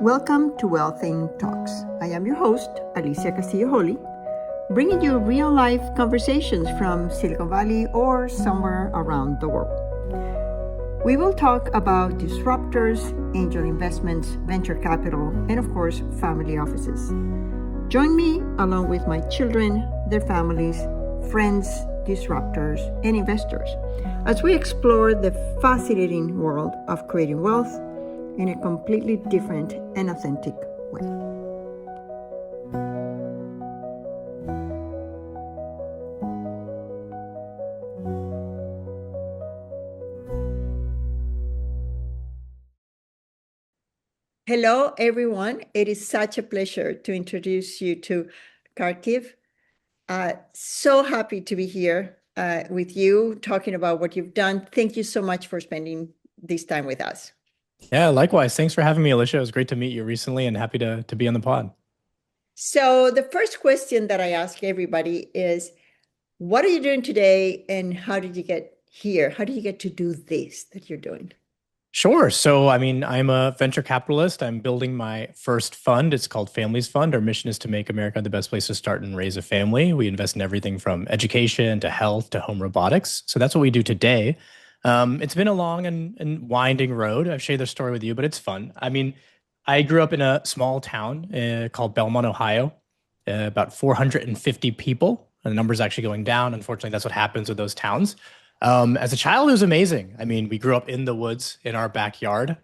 Welcome to Wealthing Talks. I am your host, Alicia Castillo Holley, bringing you real-life conversations from Silicon Valley or somewhere around the world. We will talk about disruptors, angel investments, venture capital, and of course, family offices. Join me along with my children, their families, friends, disruptors, and investors as we explore the fascinating world of creating wealth in a completely different and authentic way. Hello, everyone. It is such a pleasure to introduce you to Kartik. So happy to be here with you, talking about what you've done. Thank you so much for spending this time with us. Yeah, likewise. Thanks for having me, Alicia. It was great to meet you recently and happy to be on the pod. So the first question that I ask everybody is, what are you doing today and how did you get here? How did you get to do this that you're doing? Sure. So, I'm a venture capitalist. I'm building my first fund. It's called Families Fund. Our mission is to make America the best place to start and raise a family. We invest in everything from education to health to home robotics. So that's what we do today. It's been a long and winding road. I've shared the story with you, but it's fun. I grew up in a small town called Belmont, Ohio, about 450 people. And the number's actually going down. Unfortunately, that's what happens with those towns. As a child, it was amazing. We grew up in the woods in our backyard.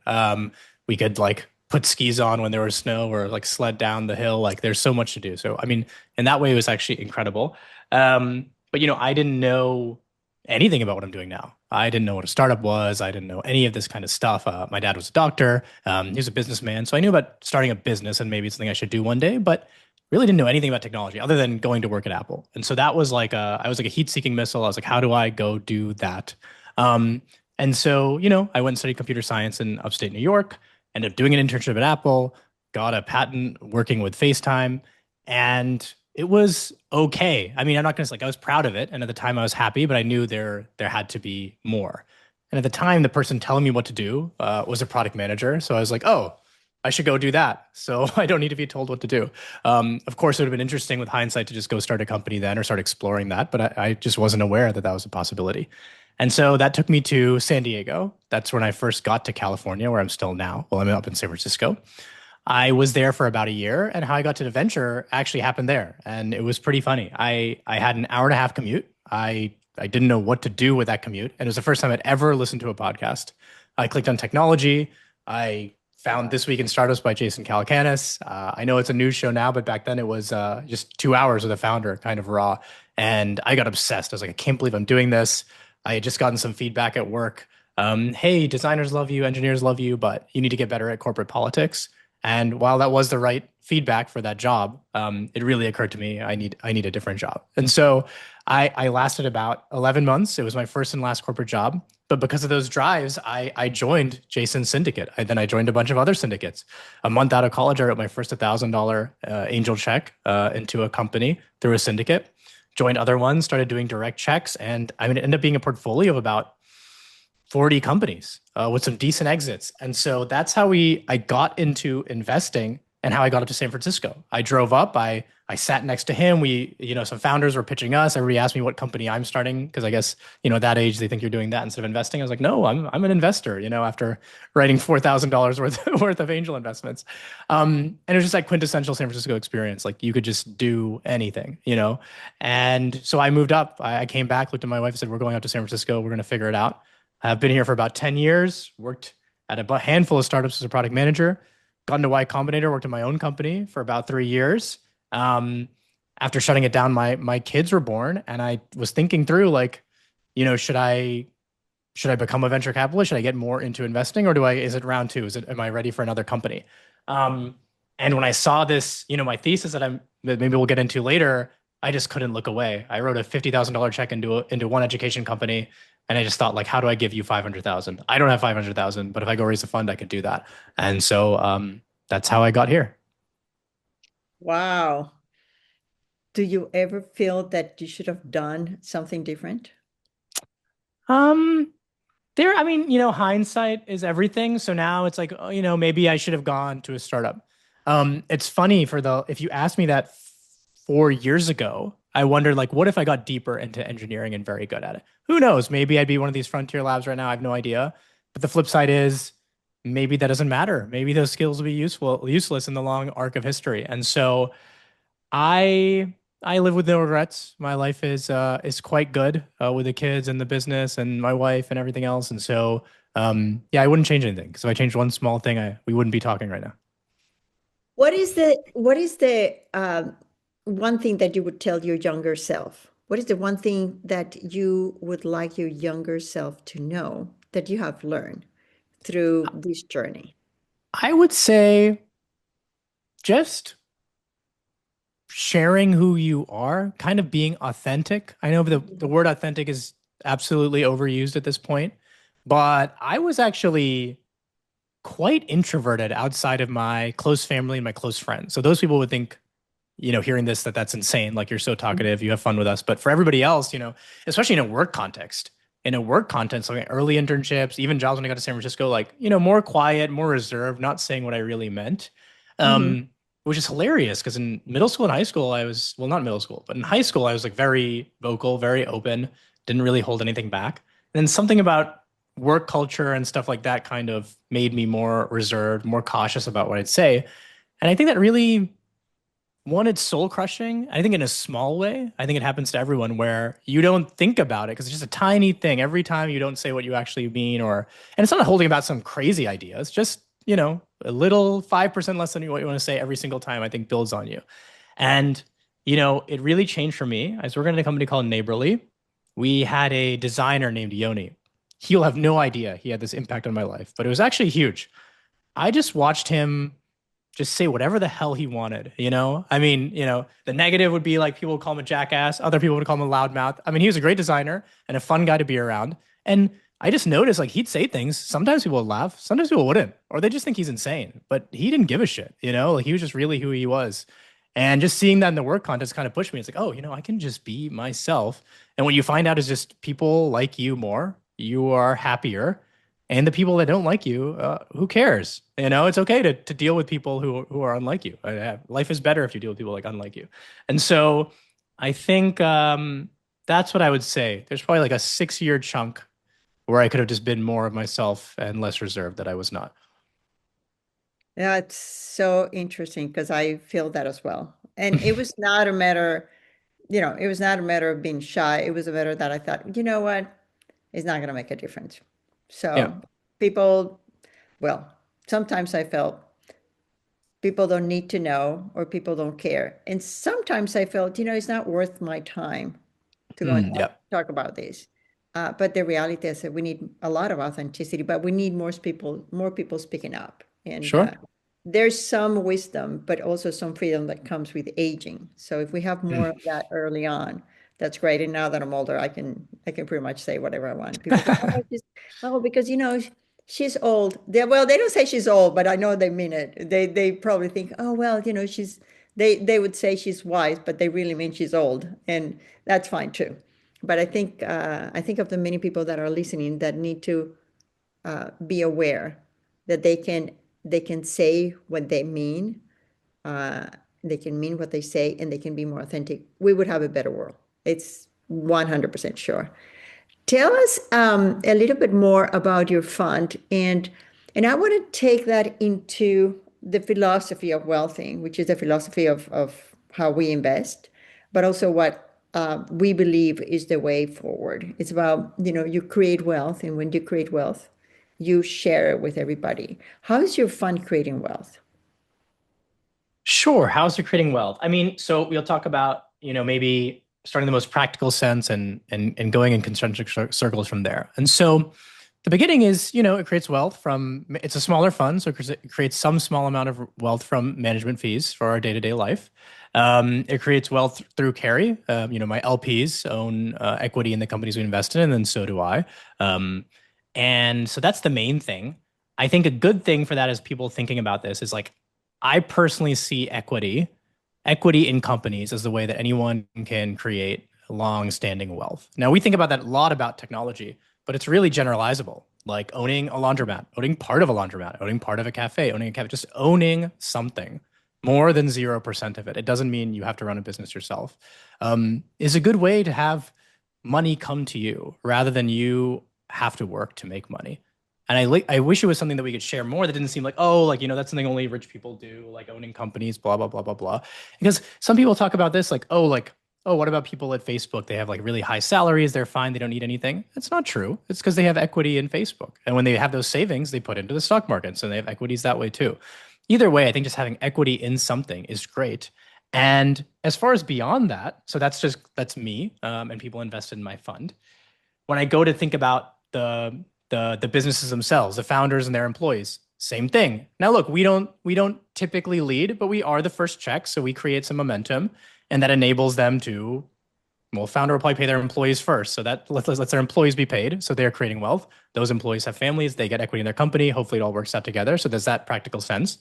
We could like put skis on when there was snow or like sled down the hill. Like there's so much to do. So, in that way, it was actually incredible. But I didn't know anything about what I'm doing now. I didn't know what a startup was. I didn't know any of this kind of stuff. My dad was a doctor. He was a businessman. So I knew about starting a business and maybe it's something I should do one day, but really didn't know anything about technology other than going to work at Apple. And so that was like I was like a heat-seeking missile. I was like, how do I go do that? And so, I went and studied computer science in upstate New York, ended up doing an internship at Apple, got a patent working with FaceTime, and it was okay. I'm not gonna say like I was proud of it, and at the time I was happy, but I knew there had to be more. And at the time, the person telling me what to do was a product manager. So I was like, oh, I should go do that. So I don't need to be told what to do. Of course, it would have been interesting with hindsight to just go start a company then or start exploring that, but I just wasn't aware that that was a possibility. And so that took me to San Diego. That's when I first got to California, where I'm still now. Well, I'm up in San Francisco. I was there for about a year, and how I got to the venture actually happened there, and it was pretty funny. I had an hour and a half commute. I didn't know what to do with that commute, and it was the first time I'd ever listened to a podcast. I clicked on technology. I found This Week in Startups by Jason Calacanis. I know it's a news show now, but back then it was just 2 hours with a founder, kind of raw. And I got obsessed. I was like, I can't believe I'm doing this. I had just gotten some feedback at work. Hey, designers love you, engineers love you, but you need to get better at corporate politics. And while that was the right feedback for that job, it really occurred to me I need a different job. And so I lasted about 11 months. It was my first and last corporate job. But because of those drives, I joined Jason's syndicate. Then I joined a bunch of other syndicates. A month out of college, I wrote my first $1,000 angel check into a company through a syndicate. Joined other ones, started doing direct checks, and it ended up being a portfolio of about 40 companies with some decent exits. And so that's how I got into investing and how I got up to San Francisco. I drove up, I sat next to him. Some founders were pitching us. Everybody asked me what company I'm starting because I guess, at that age they think you're doing that instead of investing. I was like, no, I'm an investor, after writing $4,000 worth of angel investments. And it was just that quintessential San Francisco experience. Like you could just do anything. And so I moved up. I came back, looked at my wife and said, we're going out to San Francisco. We're going to figure it out. I've been here for about 10 years, worked at a handful of startups as a product manager, got into Y Combinator, worked in my own company for about 3 years. Um, After shutting it down, my kids were born, and I was thinking through like, should I become a venture capitalist? Should I get more into investing, or is it round two? Am I ready for another company? Um, and when I saw this, my thesis that maybe we'll get into later, I just couldn't look away. I wrote a $50,000 check into one education company, and I just thought like, how do I give you 500,000? I don't have 500,000, but if I go raise a fund, I could do that. And so that's how I got here. Wow. Do you ever feel that you should have done something different? Um, There, I mean, hindsight is everything. So now it's like, oh, maybe I should have gone to a startup. It's funny if you asked me that 4 years ago, I wondered like, what if I got deeper into engineering and very good at it? Who knows? Maybe I'd be one of these frontier labs right now. I have no idea. But the flip side is maybe that doesn't matter. Maybe those skills will be useless in the long arc of history. And so I live with no regrets. My life is quite good with the kids and the business and my wife and everything else. And so yeah, I wouldn't change anything because if I changed one small thing, we wouldn't be talking right now. What is the one thing that you would tell your younger self? What is the one thing that you would like your younger self to know that you have learned through this journey? I would say just sharing who you are, kind of being authentic. I know the word authentic is absolutely overused at this point, but I was actually quite introverted outside of my close family and my close friends. So those people would think, hearing this, that's insane. Like you're so talkative, you have fun with us. But for everybody else, especially in a work context, like early internships, even jobs when I got to San Francisco, like, more quiet, more reserved, not saying what I really meant. Mhm. Which is hilarious because in middle school and high school, I was, well, not middle school, but in high school, I was like very vocal, very open, didn't really hold anything back. And then something about work culture and stuff like that kind of made me more reserved, more cautious about what I'd say. And I think that really, one, it's soul crushing. I think in a small way, I think it happens to everyone where you don't think about it because it's just a tiny thing. Every time you don't say what you actually mean, and it's not holding about some crazy idea. It's just, a little 5% less than what you want to say every single time, I think builds on you. And, it really changed for me. I was working at a company called Neighborly. We had a designer named Yoni. He'll have no idea he had this impact on my life, but it was actually huge. I just watched him just say whatever the hell he wanted, I mean, the negative would be like people would call him a jackass, other people would call him a loudmouth. I mean, he was a great designer and a fun guy to be around. And I just noticed like he'd say things. Sometimes people would laugh, sometimes people wouldn't, or they just think he's insane. But he didn't give a shit, Like he was just really who he was. And just seeing that in the work context kind of pushed me. It's like, oh, I can just be myself. And what you find out is just people like you more, you are happier, and the people that don't like you, who cares? It's okay to deal with people who are unlike you. Life is better if you deal with people like unlike you. And so I think that's what I would say. There's probably like a 6 year chunk where I could have just been more of myself and less reserved that I was not. Yeah, it's so interesting because I feel that as well. And it was not a matter, it was not a matter of being shy. It was a matter that I thought, you know what? It's not going to make a difference. Yeah, So people, well, sometimes I felt people don't need to know or people don't care. And sometimes I felt, it's not worth my time to go and Yeah, talk about this. But the reality is that we need a lot of authenticity, but we need more people speaking up. And sure. there's some wisdom, but also some freedom that comes with aging. So if we have more of that early on, that's great. And now that I'm older, I can pretty much say whatever I want. People go, oh, because she's old. Well, they don't say she's old, but I know they mean it. They probably think, oh well, they would say she's wise, but they really mean she's old, and that's fine too. But I think of the many people that are listening that need to be aware that they can say what they mean, uh, they can mean what they say, and they can be more authentic. We would have a better world. It's 100% sure. Tell us a little bit more about your fund, and I want to take that into the philosophy of wealthing, which is the philosophy of how we invest, but also what we believe is the way forward. It's about, you create wealth, and when you create wealth, you share it with everybody. How is your fund creating wealth? Sure. How's it creating wealth? I mean, so we'll talk about, maybe starting the most practical sense and going in concentric circles from there. And so the beginning is, it creates wealth from, it's a smaller fund, so it creates some small amount of wealth from management fees for our day-to-day life. It creates wealth through carry. My LPs own equity in the companies we invest in, and then so do I. And so that's the main thing. I think a good thing for that is people thinking about this is like, I personally see equity in companies as the way that anyone can create long-standing wealth. Now, we think about that a lot about technology, but it's really generalizable. like owning a laundromat, owning part of a laundromat, owning part of a cafe, just owning something more than 0% of it. It doesn't mean you have to run a business yourself. Is a good way to have money come to you rather than you have to work to make money. And I wish it was something that we could share more that didn't seem like, oh, like, that's something only rich people do, like owning companies, blah, blah, blah, blah, blah. Because some people talk about this like, oh, what about people at Facebook? They have like really high salaries. They're fine. They don't need anything. That's not true. It's because they have equity in Facebook. And when they have those savings, they put into the stock market. So they have equities that way too. Either way, I think just having equity in something is great. And as far as beyond that, so that's me, and people invested in my fund. When I go to think about the businesses themselves, the founders and their employees, same thing. Now, look, we don't typically lead, but we are the first check, so we create some momentum, and that enables them to. Well, founder will probably pay their employees first, so that lets their employees be paid. So they're creating wealth. Those employees have families. They get equity in their company. Hopefully, it all works out together. So there's that practical sense.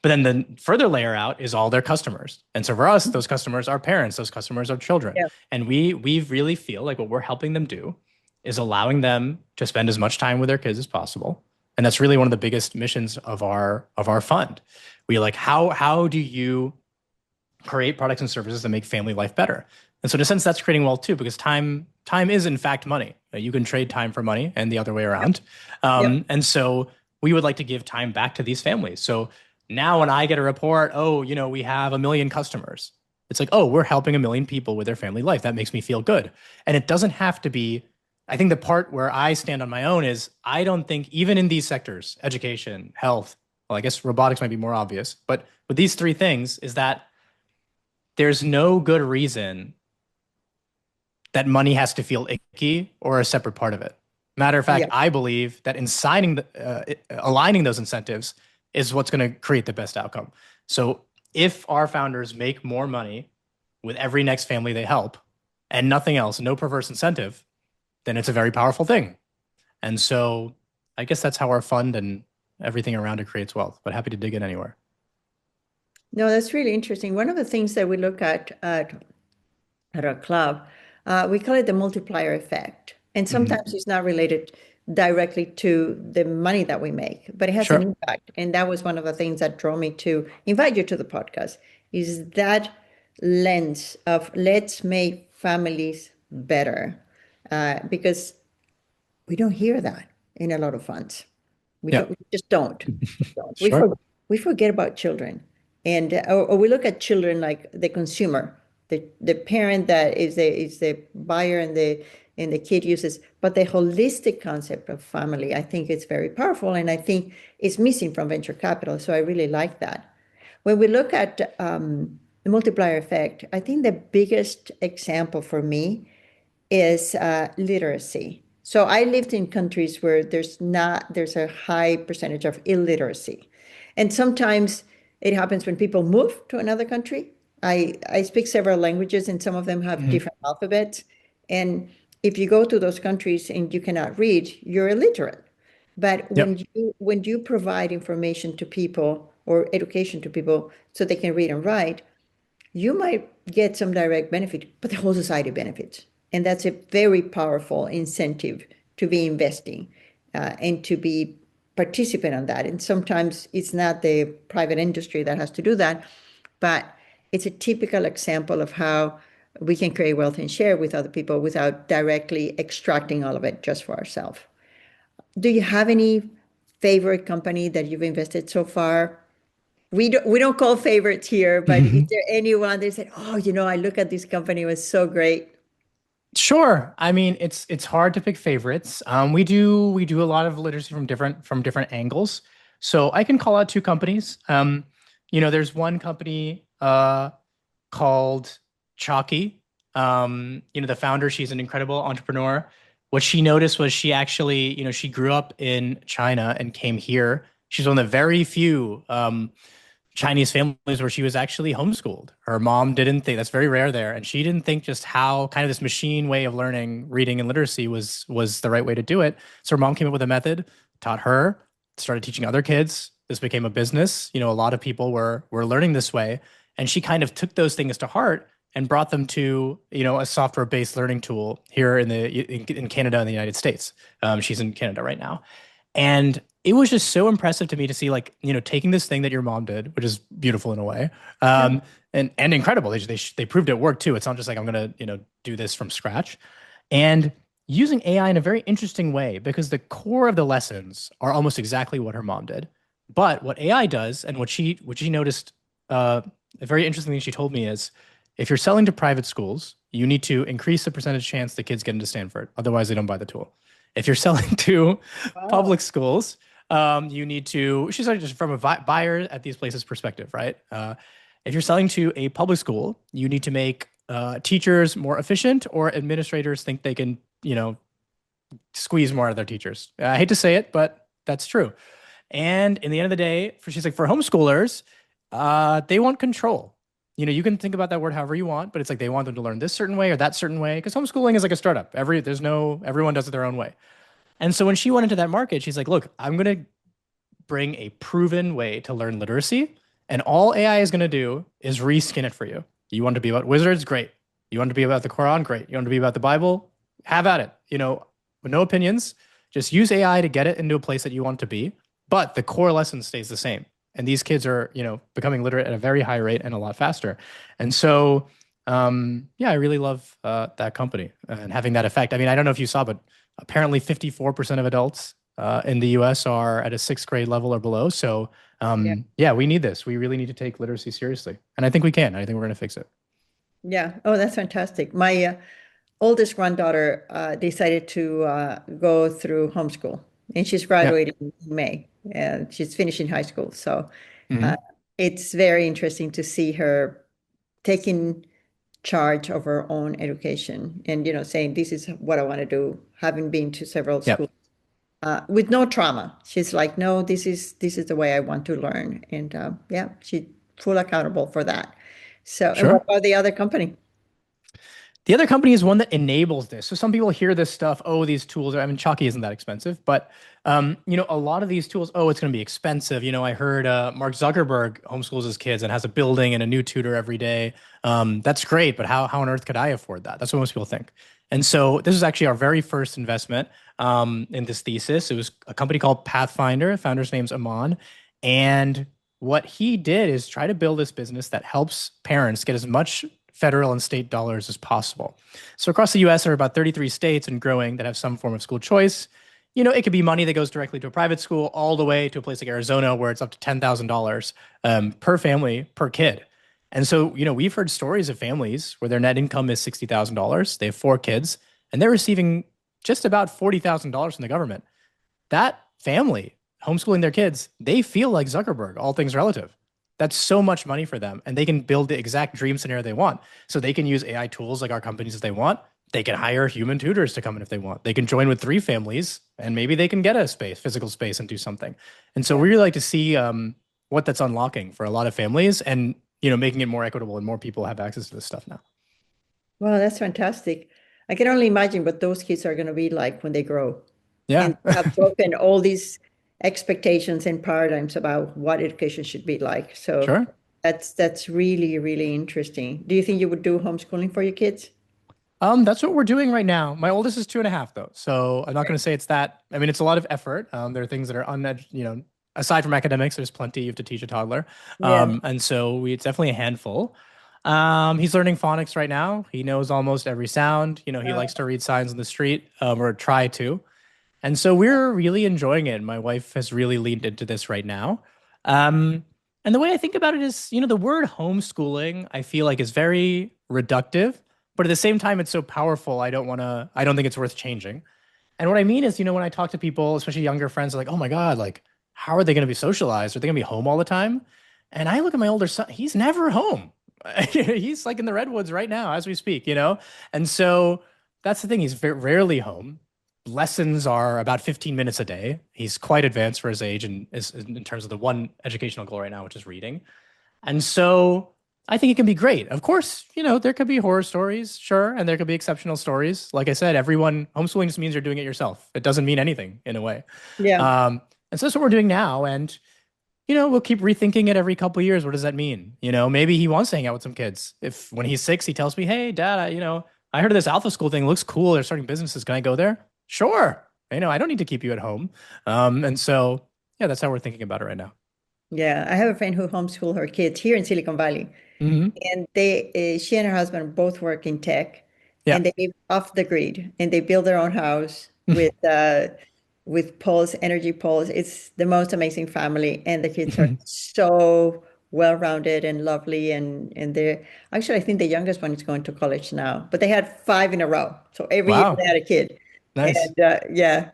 But then the further layer out is all their customers. And so for us, those customers are parents, those customers are children. Yeah. And we really feel like what we're helping them do is allowing them to spend as much time with their kids as possible. And that's really one of the biggest missions of our fund. We like, how do you create products and services that make family life better? And so in a sense, that's creating wealth too, because time is in fact money. You can trade time for money and the other way around. Yep. And so we would like to give time back to these families. So now when I get a report, oh, we have 1 million customers. It's like, oh, we're helping 1 million people with their family life. That makes me feel good. And it doesn't have to be, I think the part where I stand on my own is I don't think even in these sectors, education, health, well, I guess robotics might be more obvious, but with these three things is that there's no good reason that money has to feel icky or a separate part of it. Matter of fact, Yeah. I believe that in aligning those incentives is what's going to create the best outcome. So if our founders make more money with every next family they help and nothing else, no perverse incentive, then it's a very powerful thing. And so I guess that's how our fund and everything around it creates wealth, but happy to dig in anywhere. No, that's really interesting. One of the things that we look at our club, we call it the multiplier effect. And sometimes it's not related directly to the money that we make, but it has an Sure. impact. And that was one of the things that drove me to invite you to the podcast, is that lens of let's make families better. Because we don't hear that in a lot of funds. Yeah. We just don't. Sure. We forget about children, and or we look at children like the consumer, the parent that is the buyer and the kid uses. But the holistic concept of family, I think it's very powerful, and I think it's missing from venture capital. So I really like that. When we look at the multiplier effect, I think the biggest example for me is literacy. So I lived in countries where there's a high percentage of illiteracy. And sometimes it happens when people move to another country. I speak several languages and some of them have different alphabets. And if you go to those countries and you cannot read, you're illiterate. But Yep. when you provide information to people or education to people so they can read and write, you might get some direct benefit, but the whole society benefits. And that's a very powerful incentive to be investing and to be participant on that. And sometimes it's not the private industry that has to do that, but it's a typical example of how we can create wealth and share with other people without directly extracting all of it just for ourselves. Do you have any favorite company that you've invested so far? We don't call favorites here, but is there anyone that said, oh, I look at this company, it was so great? Sure. I mean, it's hard to pick favorites. We do a lot of literacy from different angles. So I can call out two companies. There's one company called Chalky. The founder, she's an incredible entrepreneur. What she noticed was she actually, she grew up in China and came here. She's one of the very few Chinese families where she was actually homeschooled. Her mom didn't think that's very rare there, and she didn't think just how kind of this machine way of learning reading and literacy was the right way to do it. So her mom came up with a method, taught her, started teaching other kids. This became a business. A lot of people were learning this way, and she kind of took those things to heart and brought them to, a software-based learning tool here in Canada and the United States. She's in Canada right now. And it was just so impressive to me to see, like, taking this thing that your mom did, which is beautiful in a way, Yeah. and incredible. They proved it worked too. It's not just like I'm gonna, do this from scratch, and using AI in a very interesting way because the core of the lessons are almost exactly what her mom did. But what AI does, and what she noticed, a very interesting thing she told me is, if you're selling to private schools, you need to increase the percentage chance the kids get into Stanford. Otherwise, they don't buy the tool. If you're selling to Wow. public schools, you need to, she's like just from a buyer at these places perspective, right? If you're selling to a public school, you need to make teachers more efficient, or administrators think they can, squeeze more out of their teachers. I hate to say it, but that's true. And in the end of the day, she's like, for homeschoolers, they want control. You can think about that word however you want, but it's like they want them to learn this certain way or that certain way, because homeschooling is like a startup. Everyone does it their own way. And so when she went into that market, she's like, look, I'm going to bring a proven way to learn literacy. And all AI is going to do is reskin it for you. You want to be about wizards? Great. You want to be about the Quran? Great. You want to be about the Bible? Have at it. With no opinions. Just use AI to get it into a place that you want to be. But the core lesson stays the same. And these kids are, becoming literate at a very high rate and a lot faster. And so, yeah, I really love that company and having that effect. I mean, I don't know if you saw, but apparently 54% of adults in the US are at a sixth grade level or below. So, Yeah. yeah, we need this. We really need to take literacy seriously. And I think we can. I think we're going to fix it. Yeah. Oh, that's fantastic. My oldest granddaughter decided to go through homeschool, and she's Yeah. graduating in May, and she's finishing high school. So uh, Hmm. it's very interesting to see her taking charge of her own education and, saying, this is what I want to do, having been to several Yeah. schools with no trauma. She's like, no, this is the way I want to learn. And yeah, she's full accountable for that. So, and what Sure. about the other company? The other company is one that enables this. So some people hear this stuff, oh, these tools are, I mean, Chalky isn't that expensive, but a lot of these tools, oh, it's going to be expensive. I heard Mark Zuckerberg homeschools his kids and has a building and a new tutor every day. That's great, but how on earth could I afford that? That's what most people think. And so this is actually our very first investment in this thesis. It was a company called Pathfinder. Founder's name's Aman. And what he did is try to build this business that helps parents get as much federal and state dollars as possible. So across the US, there are about 33 states and growing that have some form of school choice. It could be money that goes directly to a private school, all the way to a place like Arizona where it's up to $10,000 per family per kid. And so, we've heard stories of families where their net income is $60,000. They have four kids, and they're receiving just about $40,000 from the government. That family homeschooling their kids, they feel like Zuckerberg, all things relative. That's so much money for them, and they can build the exact dream scenario they want. So they can use AI tools like our companies if they want. They can hire human tutors to come in if they want. They can join with three families, and maybe they can get a physical space, and do something. And so Yeah. we really like to see what that's unlocking for a lot of families, and making it more equitable, and more people have access to this stuff now. Wow, that's fantastic. I can only imagine what those kids are going to be like when they grow Yeah, and have broken all these expectations and paradigms about what education should be like. So sure. that's really, really interesting. Do you think you would do homeschooling for your kids? That's what we're doing right now. My oldest is 2.5 though, so I'm not going to say it's that. I mean, it's a lot of effort. There are things that are aside from academics, there's plenty you have to teach a toddler. Yeah. And so it's definitely a handful. He's learning phonics right now. He knows almost every sound. He likes to read signs on the street, or try to. And so we're really enjoying it. My wife has really leaned into this right now. And the way I think about it is, the word homeschooling, I feel like is very reductive, but at the same time, it's so powerful. I don't think it's worth changing. And what I mean is, when I talk to people, especially younger friends, they're like, oh my God, like, how are they going to be socialized? Are they going to be home all the time? And I look at my older son, he's never home. He's like in the redwoods right now as we speak. And so that's the thing. He's very rarely home. Lessons are about 15 minutes a day. He's quite advanced for his age, and is in terms of the one educational goal right now, which is reading. And so I think it can be great. Of course, there could be horror stories, sure, and there could be exceptional stories. Like I said, everyone homeschooling just means you're doing it yourself. It doesn't mean anything in a way. Yeah. And so that's what we're doing now. And we'll keep rethinking it every couple of years. What does that mean? Maybe he wants to hang out with some kids. If when he's 6, he tells me, "Hey, Dad, I heard of this Alpha School thing. Looks cool. They're starting businesses. Can I go there?" Sure. I don't need to keep you at home. And so yeah, that's how we're thinking about it right now. Yeah, I have a friend who homeschool her kids here in Silicon Valley, Hmm. and she and her husband both work in tech, Yeah. and they live off the grid, and they build their own house with poles, energy poles. It's the most amazing family, and the kids are so well-rounded and lovely, and they're actually, I think the youngest one is going to college now, but they had 5 in a row, so every year they Wow. had a kid, Nice. and yeah.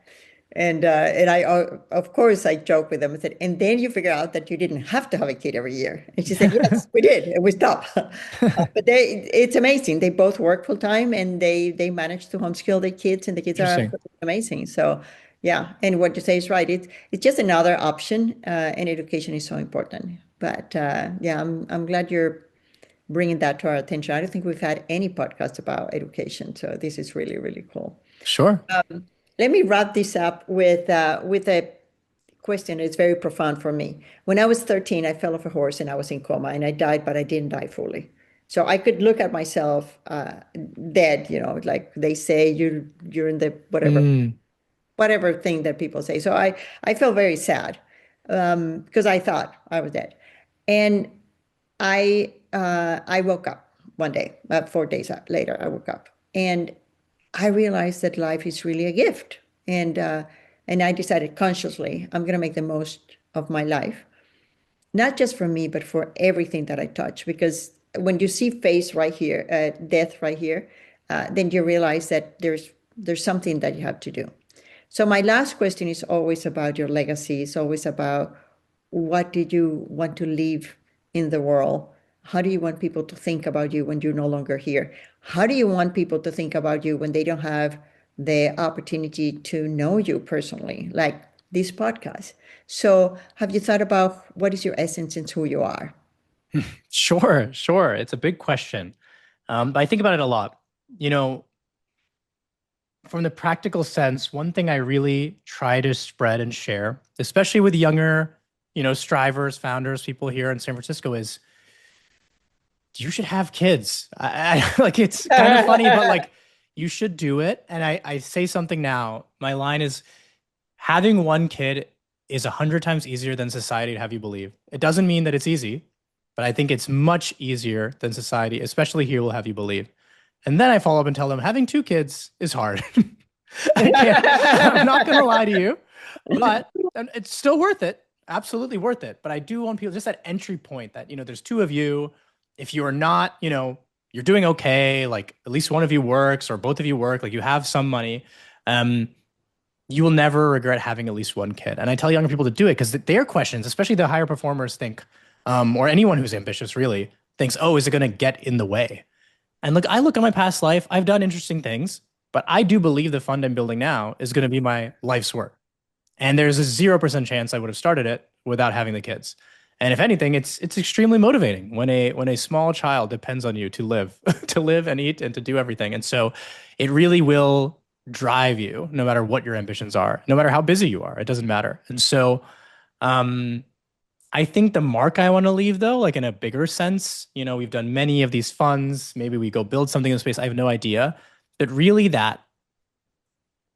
And I of course I joke with them and said, and then you figure out that you didn't have to have a kid every year. And she said, yes, we did, and we stopped. But it's amazing. They both work full time, and they manage to homeschool their kids, and the kids are Interesting. absolutely amazing. So yeah, and what you say is right. It's just another option, and education is so important. But yeah, I'm glad you're bringing that to our attention. I don't think we've had any podcast about education, so this is really really cool. Sure. Let me wrap this up with a question that's very profound for me. When I was 13, I fell off a horse and I was in coma and I died, but I didn't die fully. So I could look at myself dead, like they say you're in the Mm. whatever thing that people say. So I felt very sad because I thought I was dead. And I woke up one day, 4 days later, I woke up and I realized that life is really a gift. And I decided consciously, I'm going to make the most of my life, not just for me, but for everything that I touch. Because when you see face right here, death right here, then you realize that there's something that you have to do. So my last question is always about your legacy. It's always about what did you want to leave in the world? How do you want people to think about you when you're no longer here? How do you want people to think about you when they don't have the opportunity to know you personally, like this podcast? So have you thought about what is your essence and who you are? Sure, sure. It's a big question. But I think about it a lot. You know, from the practical sense, one thing I really try to spread and share, especially with younger, strivers, founders, people here in San Francisco, is you should have kids. Like it's kind of funny, but like you should do it. And I say something now. My line is having one kid is 100 times easier than society to have you believe. It doesn't mean that it's easy, but I think it's much easier than society, especially here, will have you believe. And then I follow up and tell them having 2 kids is hard. I can't, I'm not going to lie to you, but and it's still worth it. Absolutely worth it. But I do want people just that entry point that, there's 2 of you. If you are not, you're doing okay, like at least one of you works or both of you work, like you have some money. Um, you will never regret having at least one kid. And I tell younger people to do it because their questions, especially the higher performers, think, or anyone who's ambitious really thinks, oh, is it going to get in the way? And look, I look at my past life, I've done interesting things, but I do believe the fund I'm building now is going to be my life's work. And there's a 0% chance I would have started it without having the kids. And if anything, it's extremely motivating when a small child depends on you to live, to live and eat and to do everything. And so it really will drive you no matter what your ambitions are, no matter how busy you are. It doesn't matter. And so um I think the mark I want to leave, though, like in a bigger sense, we've done many of these funds. Maybe we go build something in space. I have no idea. But really, that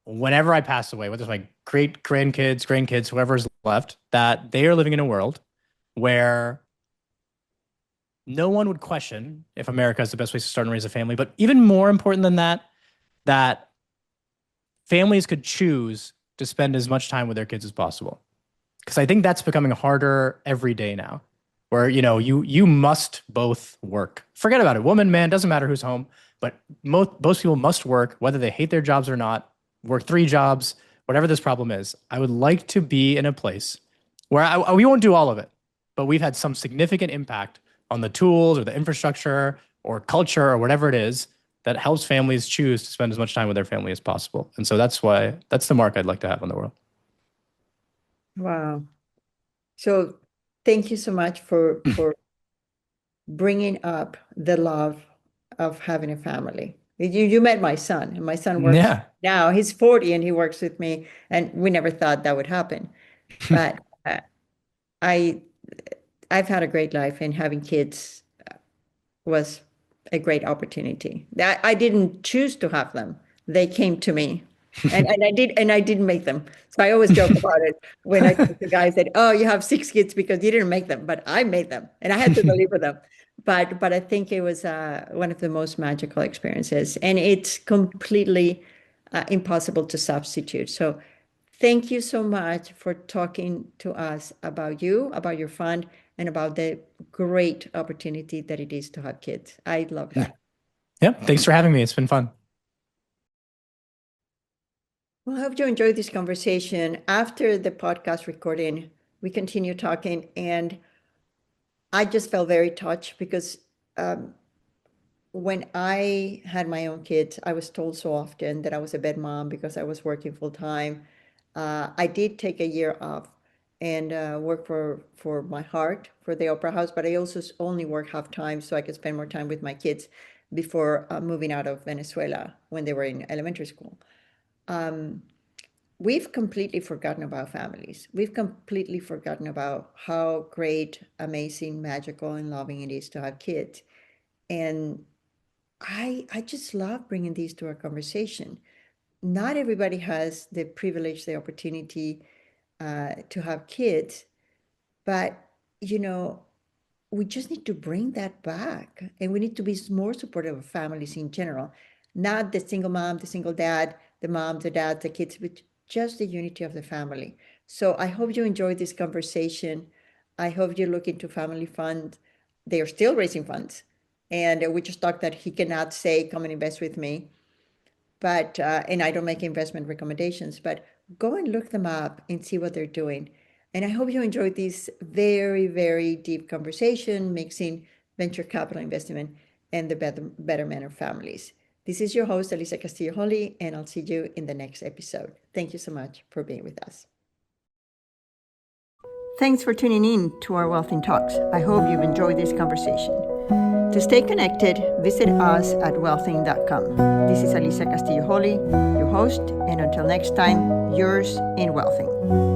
whenever I pass away, whether it's my great grandkids, whoever's left, that they are living in a world where no one would question if America is the best place to start and raise a family. But even more important than that, that families could choose to spend as much time with their kids as possible. Because I think that's becoming harder every day now, where you must both work. Forget about it, woman, man, doesn't matter who's home, but most people must work, whether they hate their jobs or not. Work 3 jobs, whatever this problem is. I would like to be in a place where we won't do all of it, but we've had some significant impact on the tools or the infrastructure or culture or whatever it is that helps families choose to spend as much time with their family as possible. And so that's the mark I'd like to have on the world. Wow. So thank you so much for bringing up the love of having a family. You met my son, and my son works Yeah. now. He's 40 and he works with me, and we never thought that would happen. But I I've had a great life, and having kids was a great opportunity. That I didn't choose to have them; they came to me, and I didn't make them. So I always joke about it when I talk to guys that, oh, you have 6 kids because you didn't make them, but I made them, and I had to deliver them. But I think it was one of the most magical experiences, and it's completely impossible to substitute. So thank you so much for talking to us about you, about your fund, and about the great opportunity that it is to have kids. I love that. Yeah. Thanks for having me. It's been fun. Well, I hope you enjoyed this conversation. After the podcast recording, we continue talking, and I just felt very touched because when I had my own kids, I was told so often that I was a bad mom because I was working full time. I did take a year off and work for my heart for the Opera House, but I also only work half time so I could spend more time with my kids before moving out of Venezuela when they were in elementary school. We've completely forgotten about families. We've completely forgotten about how great, amazing, magical, and loving it is to have kids. And I just love bringing these to our conversation. Not everybody has the privilege, the opportunity to have kids, but you know, we just need to bring that back, and we need to be more supportive of families in general, not the single mom, the single dad, the mom, the dad, the kids, but just the unity of the family. So I hope you enjoyed this conversation. I hope you look into family fund. They are still raising funds, and we just talked that he cannot say come and invest with me, but and I don't make investment recommendations, but go and look them up and see what they're doing. And I hope you enjoyed this very, very deep conversation mixing venture capital investment and the betterment of families. This is your host, Alicia Castillo Holley, and I'll see you in the next episode. Thank you so much for being with us. Thanks for tuning in to our Wealthing Talks. I hope you've enjoyed this conversation. To stay connected, visit us at wealthing.com. This is Alicia Castillo Holley, your host, and until next time, yours in Wealthing.